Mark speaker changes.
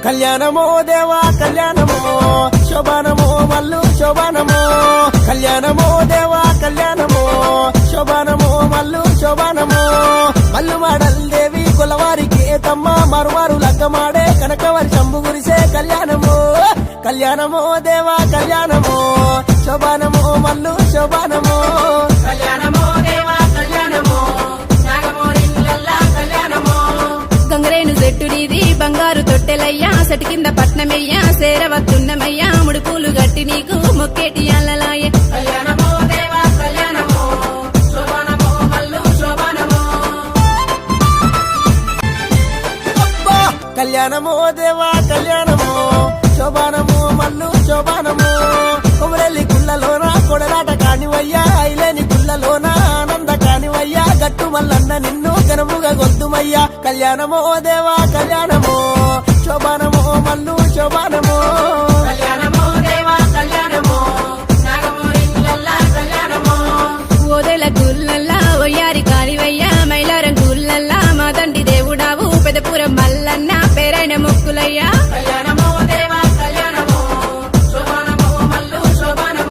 Speaker 1: కళ్యాణమో దేవా కళ్యాణమో శోభానమో మల్లు శోభానమో కళ్యాణమో దేవా కళ్యాణమో శోభానమో మల్లు శోభానమో మల్లు మాడల్ దేవి కొలవారికి తమ్మ మరుమారు లగ్గమాడే కనకవరి శంభు గురిసే కళ్యాణమో కళ్యాణమో దేవా కళ్యాణమో శోభానమో మల్లు శోభానమో
Speaker 2: కళ్యాణమో దేవా కళ్యాణమో నాగమోరిల్లల్లా కళ్యాణమో గంగరేను చెట్టునిది బంగారు తొట్టెలయ్యా సటి కింద పట్నమయ్యా సేరవత్తున్నమయ్యా ముడుపులు గట్టి నీకు మొక్కేటి అల్లలాయ కళ్యాణమో దేవా కళ్యాణమో శోభానమో మల్లు శోభానమో
Speaker 1: అబ్బా! కళ్యాణమో దేవా కళ్యాణమో శోభానమో మల్లు శోభానమో కొమరెల్లి గుళ్ళలోన కొడలాట కానివయ్యా ఐలేని గుళ్ళలోన ఆనంద కానివయ్యా గట్టు మల్లన్న నిన్ను గనముగా గొద్దుమయ్యా కళ్యాణమో దేవా కళ్యాణమో శోభానమో మల్లు శోభానమో
Speaker 2: కళ్యాణమో దేవా కళ్యాణమో నాగమోరిల్లల్లా కళ్యాణమో ఓదెల గుల్లల్లా ఒయ్యారి కానివయ్యా మైలారం గుల్లల్లా మా తండ్రి దేవుడావు పెదపురం మల్లన్న పేరైన మొక్కులయ్యా